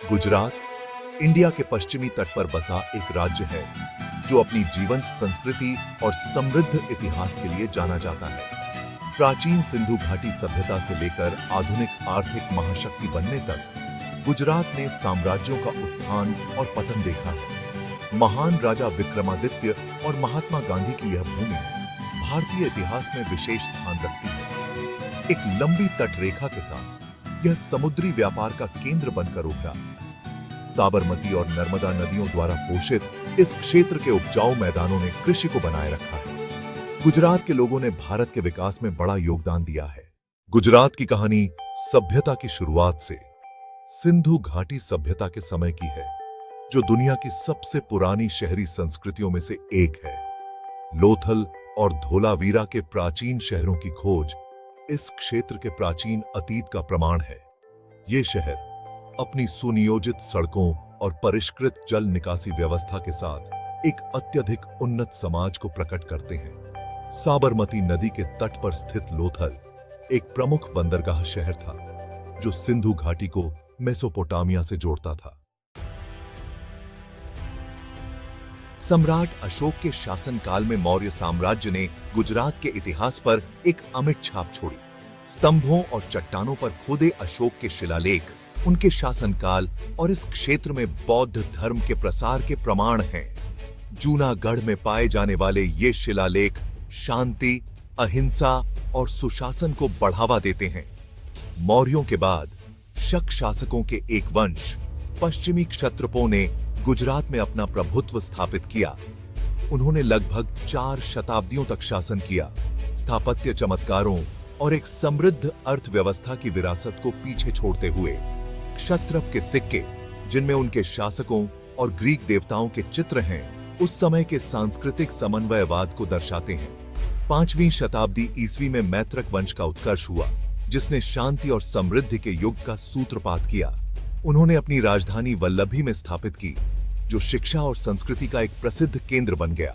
Gujarat India के पश्चिमी तट पर बसा एक राज्य है जो अपनी जीवंत संस्कृति और समृद्ध इतिहास के लिए जाना जाता है। प्राचीन सिंधु घाटी सभ्यता से लेकर आधुनिक आर्थिक महाशक्ति बनने तक गुजरात ने साम्राज्यों का उत्थान और पतन देखा है। महान राजा विक्रमादित्य और महात्मा गांधी की यह भूमि भारतीय इतिहास में विशेष स्थान रखती है। एक लंबी तट रेखा के साथ यह समुद्री व्यापार का केंद्र बनकर उभरा। साबरमती और नर्मदा नदियों द्वारा पोषित इस क्षेत्र के उपजाऊ मैदानों ने कृषि को बनाए रखा है। गुजरात के लोगों ने भारत के विकास में बड़ा योगदान दिया है। गुजरात की कहानी सभ्यता की शुरुआत से सिंधु घाटी सभ्यता के समय की है, जो दुनिया की सबसे पुरानी शहरी संस्कृतियों में से एक है। लोथल और धोलावीरा के प्राचीन शहरों की खोज इस क्षेत्र के प्राचीन अतीत का प्रमाण है। ये शहर अपनी सुनियोजित सड़कों और परिष्कृत जल निकासी व्यवस्था के साथ एक अत्यधिक उन्नत समाज को प्रकट करते हैं। साबरमती नदी के तट पर स्थित लोथल एक प्रमुख बंदरगाह शहर था, जो सिंधु घाटी को मेसोपोटामिया से जोड़ता था। सम्राट अशोक के शासनकाल में मौर्य साम्राज्य ने गुजरात के इतिहास पर एक अमिट छाप छोड़ी। स्तंभों और चट्टानों पर खोदे अशोक के शिलालेख उनके शासनकाल और इस क्षेत्र में बौद्ध धर्म के प्रसार के प्रमाण हैं। जूनागढ़ में पाए जाने वाले ये शिलालेख शांति, अहिंसा और सुशासन को बढ़ावा देते हैं। मौर्यों के बाद शक शासकों के एक वंश पश्चिमी क्षत्रपों ने गुजरात में अपना प्रभुत्व स्थापित किया। उन्होंने लगभग 4 शताब्दियों तक शासन किया। स्थापत्य चमत्कारों और एक समृद्ध अर्थव्यवस्था की विरासत को पीछे छोड़ते हुए क्षत्रप के सिक्के, जिनमें उनके शासकों और ग्रीक देवताओं के चित्र हैं, उस समय के सांस्कृतिक समन्वयवाद को दर्शाते हैं। 5वीं शताब्दी ईस्वी में मैत्रक वंश का उत्कर्ष हुआ, जिसने शांति और समृद्धि के युग का सूत्रपात किया। उन्होंने अपनी राजधानी वल्लभी में स्थापित की, जो शिक्षा और संस्कृति का एक प्रसिद्ध केंद्र बन गया।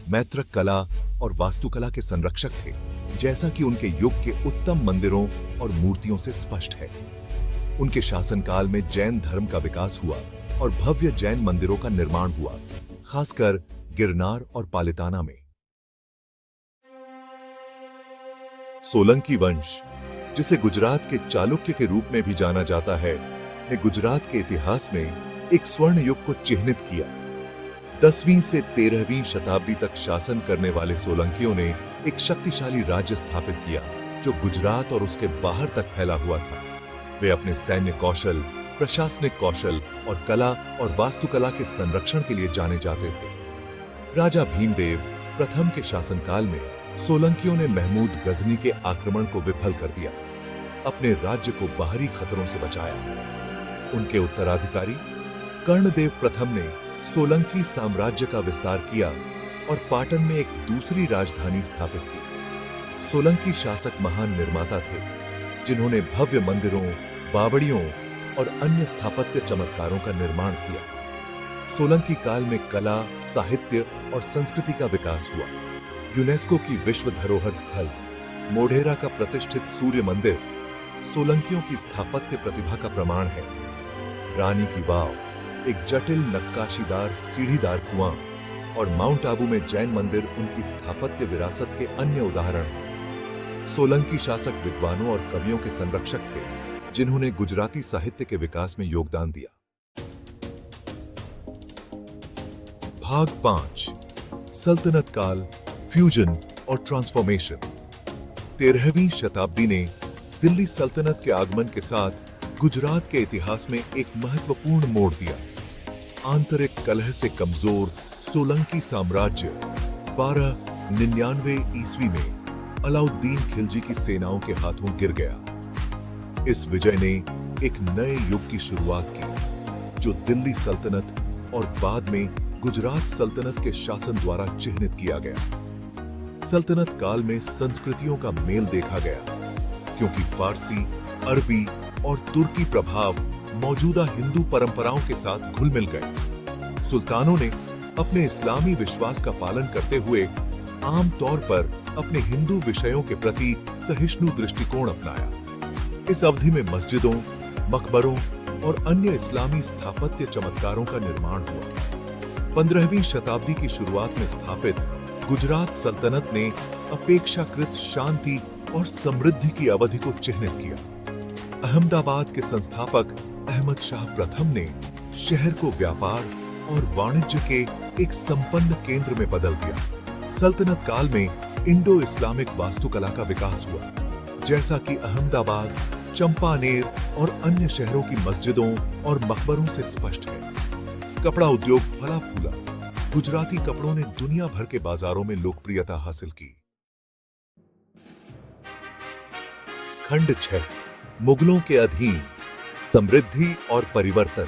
मैत्रक कला और वास्तुकला के संरक्षक थे, जैसा कि उनके युग के उत्तम मंदिरों और मूर्तियों से स्पष्ट है। उनके शासनकाल में जैन धर्म का विकास हुआ और भव्य जैन मंदिरों का निर्माण हुआ, खासकर गिरनार और पालिताना में। सोलंकी वंश, जिसे गुजरात के चालुक्य के रूप में भी जाना जाता है, ने गुजरात के इतिहास में एक स्वर्ण युग को चिह्नित किया। 10वीं से 13वीं शताब्दी तक शासन करने वाले सोलंकियों ने एक शक्तिशाली राज्य स्थापित किया, जो गुजरात और उसके बाहर तक फैला हुआ था। वे अपने सैन्य कौशल, प्रशासनिक कौशल और कला और वास्तुकला के संरक्षण के लिए जाने जाते थे। राजा भीमदेव प्रथम के शासनकाल में सोलंकियों ने महमूद गजनी के आक्रमण को विफल कर दिया, अपने राज्य को बाहरी खतरों से बचाया। उनके उत्तराधिकारी कर्णदेव प्रथम ने सोलंकी साम्राज्य का विस्तार किया और पाटन में एक दूसरी राजधानी स्थापित की। सोलंकी शासक महान निर्माता थे, जिन्होंने भव्य मंदिरों, बावड़ियों और अन्य स्थापत्य चमत्कारों का निर्माण किया। सोलंकी काल में कला, साहित्य और संस्कृति का विकास हुआ। यूनेस्को की विश्व धरोहर स्थल मोढेरा का प्रतिष्ठित सूर्य मंदिर सोलंकियों की स्थापत्य प्रतिभा का प्रमाण है। रानी की वाव, एक जटिल नक्काशीदार सीढ़ीदार कुआं और माउंट आबू में जैन मंदिर उनकी स्थापत्य विरासत के अन्य उदाहरण हैं। सोलंकी शासक विद्वानों और कवियों के संरक्षक थे, जिन्होंने गुजराती साहित्य के विकास में योगदान दिया। भाग 5, सल्तनत काल, फ्यूजन और ट्रांसफॉर्मेशन। 13वीं शताब्दी ने दिल्ली सल्तनत के आगमन के साथ गुजरात के इतिहास में एक महत्वपूर्ण मोड़ दिया। आंतरिक कलह से कमजोर सोलंकी साम्राज्य 1299 ईस्वी में अलाउद्दीन खिलजी की सेनाओं के हाथों गिर गया। इस विजय ने एक नए युग की शुरुआत की, जो दिल्ली सल्तनत और बाद में गुजरात सल्तनत के शासन द्वारा चिह्नित किया गया। सल्तनत काल में संस्कृतियों का मेल देखा गया, क्योंकि फारसी, अरबी और तुर्की प्रभाव मौजूदा हिंदू परंपराओं के साथ घुल मिल गए। सुल्तानों ने अपने इस्लामी विश्वास का पालन करते हुए आम तौर पर अपने हिंदू विषयों के प्रति सहिष्णु दृष्टिकोण अपनाया। इस अवधि में मस्जिदों, मकबरों और अन्य इस्लामी स्थापत्य चमत्कारों का निर्माण हुआ। 15वीं शताब्दी की शुरुआत में स्थापित गुजरात सल्तनत ने अपेक्षाकृत शांति और समृद्धि की अवधि को चिह्नित किया। अहमदाबाद के संस्थापक अहमद शाह प्रथम ने शहर को व्यापार और वाणिज्य के एक संपन्न केंद्र में बदल दिया। सल्तनत काल में इंडो इस्लामिक वास्तुकला का विकास हुआ, जैसा कि अहमदाबाद, चंपानेर और अन्य शहरों की मस्जिदों और मकबरों से स्पष्ट है। कपड़ा उद्योग फला फूला। गुजराती कपड़ों ने दुनिया भर के बाजारों में लोकप्रियता हासिल की। खंड 6, मुगलों के अधीन, समृद्धि और परिवर्तन।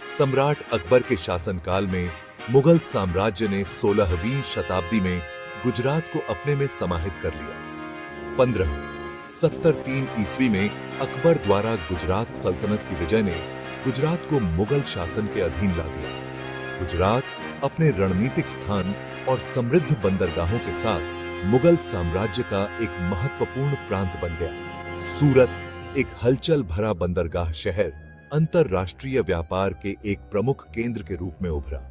सम्राट अकबर के शासनकाल में मुगल साम्राज्य ने 16वीं शताब्दी में गुजरात को अपने में समाहित कर लिया। 1573 ईस्वी में अकबर द्वारा गुजरात सल्तनत की विजय ने गुजरात को मुगल शासन के अधीन ला दिया। गुजरात अपने रणनीतिक स्थान और समृद्ध बंदरगाहों के साथ मुगल साम्राज्य का एक महत्वपूर्ण प्रांत बन गया। सूरत, एक हलचल भरा बंदरगाह शहर, अंतरराष्ट्रीय व्यापार के एक प्रमुख केंद्र के रूप में उभरा।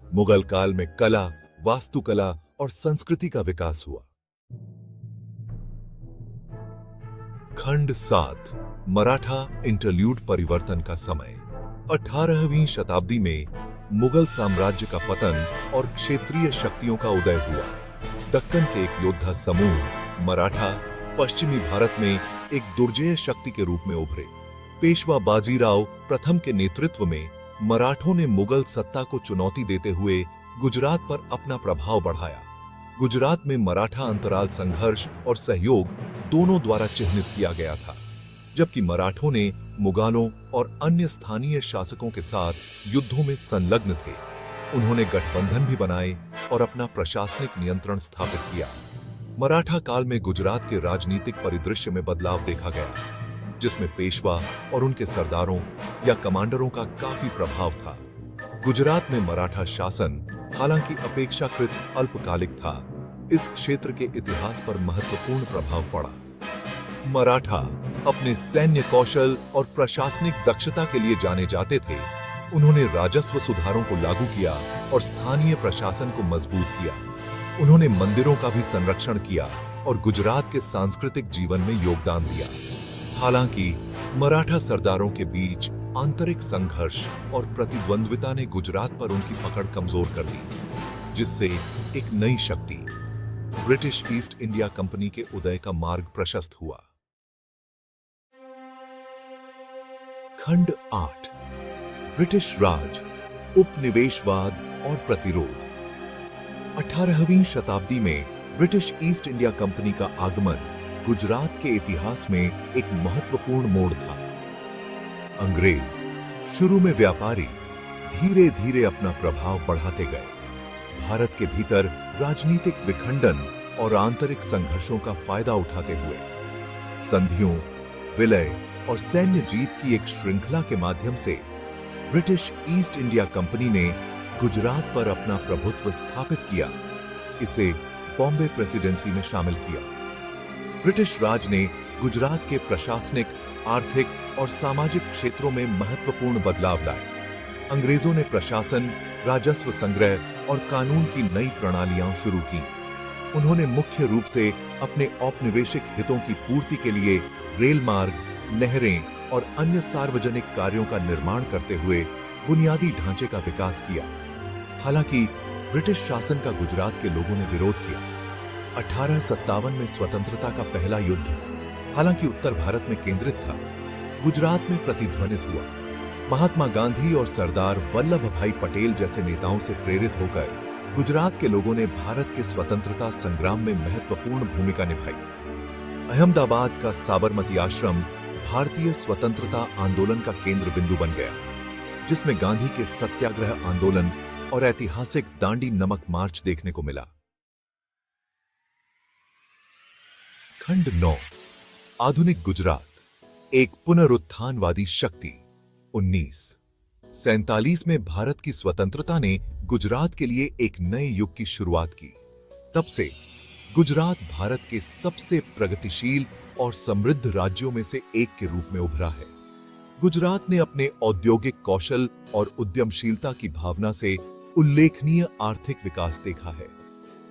मुगल काल में कला, वास्तुकला और संस्कृति का विकास हुआ। खंड 7, मराठा इंटरल्यूड परिवर्तन का समय। 18वीं शताब्दी में मुगल साम्राज्य का पतन और क्षेत्रीय शक्तियों का उदय हुआ। दक्कन के एक योद्धा समूह मराठा पश्चिमी भारत में एक दुर्जय शक्ति के रूप में उभरे। पेशवा बाजीराव प्रथम के नेतृत्व में मराठों ने मुगल सत्ता को चुनौती देते हुए गुजरात पर अपना प्रभाव बढ़ाया। गुजरात में मराठा अंतराल संघर्ष और सहयोग दोनों द्वारा चिह्नित किया गया था, जबकि मराठों ने मुगलों और अन्य स्थानीय शासकों के साथ युद्धों में संलग्न थे। उन्होंने गठबंधन भी बनाए और अपना प्रशासनिक नियंत्रण स्थापित किया। मराठा काल में गुजरात के राजनीतिक परिदृश्य में बदलाव देखा गया, जिसमें पेशवा और उनके सरदारों या कमांडरों का काफी प्रभाव था। गुजरात में मराठा शासन हालांकि अपेक्षाकृत अल्पकालिक था, इस क्षेत्र के इतिहास पर महत्वपूर्ण प्रभाव पड़ा। मराठा अपने सैन्य कौशल और प्रशासनिक दक्षता के लिए जाने जाते थे। उन्होंने राजस्व सुधारों को लागू किया और स्थानीय प्रशासन को मजबूत किया। उन्होंने मंदिरों का भी संरक्षण किया और गुजरात के सांस्कृतिक जीवन में योगदान दिया। हालांकि मराठा सरदारों के बीच आंतरिक संघर्ष और प्रतिद्वंद्विता ने गुजरात पर उनकी पकड़ कमजोर कर दी, जिससे एक नई शक्ति, ब्रिटिश ईस्ट इंडिया कंपनी के उदय का मार्ग प्रशस्त हुआ। खंड 8, ब्रिटिश राज, उपनिवेशवाद और प्रतिरोध। 18वीं शताब्दी में ब्रिटिश ईस्ट इंडिया कंपनी का आगमन गुजरात के इतिहास में एक महत्वपूर्ण मोड़ था। अंग्रेज, शुरू में व्यापारी, धीरे धीरे अपना प्रभाव बढ़ाते गए। भारत के भीतर राजनीतिक विखंडन और आंतरिक संघर्षों का फायदा उठाते हुए संधियों, विलय और सैन्य जीत की एक श्रृंखला के माध्यम से ब्रिटिश ईस्ट इंडिया कंपनी ने गुजरात पर अपना प्रभुत्व स्थापित किया। इसे बॉम्बे प्रेसिडेंसी में शामिल किया। ब्रिटिश राज ने गुजरात के प्रशासनिक, आर्थिक और सामाजिक क्षेत्रों में महत्वपूर्ण बदलाव लाए। अंग्रेजों ने प्रशासन, राजस्व संग्रह और कानून की नई प्रणालियां शुरू की। उन्होंने मुख्य रूप से अपने औपनिवेशिक हितों की पूर्ति के लिए रेल मार्ग, नहरें और अन्य सार्वजनिक कार्यों का निर्माण करते हुए बुनियादी ढांचे का विकास किया। हालांकि ब्रिटिश शासन का गुजरात के लोगों ने विरोध किया। 1857 में स्वतंत्रता का पहला युद्ध, हालांकि उत्तर भारत में केंद्रित था, गुजरात में प्रतिध्वनित हुआ। महात्मा गांधी और सरदार वल्लभ भाई पटेल जैसे नेताओं से प्रेरित होकर गुजरात के लोगों ने भारत के स्वतंत्रता संग्राम में महत्वपूर्ण भूमिका निभाई। अहमदाबाद का साबरमती आश्रम भारतीय स्वतंत्रता आंदोलन का केंद्र बिंदु बन गया, जिसमें गांधी के सत्याग्रह आंदोलन और ऐतिहासिक दांडी नमक मार्च देखने को मिला। खंड 9, आधुनिक गुजरात, एक पुनरुत्थानवादी शक्ति। 1947 में भारत की स्वतंत्रता ने गुजरात के लिए एक नए युग की शुरुआत की। तब से गुजरात भारत के सबसे प्रगतिशील और समृद्ध राज्यों में से एक के रूप में उभरा है। गुजरात ने अपने औद्योगिक कौशल और उद्यमशीलता की भावना से उल्लेखनीय आर्थिक विकास देखा है।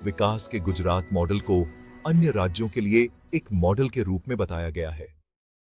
विकास के गुजरात मॉडल को अन्य राज्यों के लिए एक मॉडल के रूप में बताया गया है।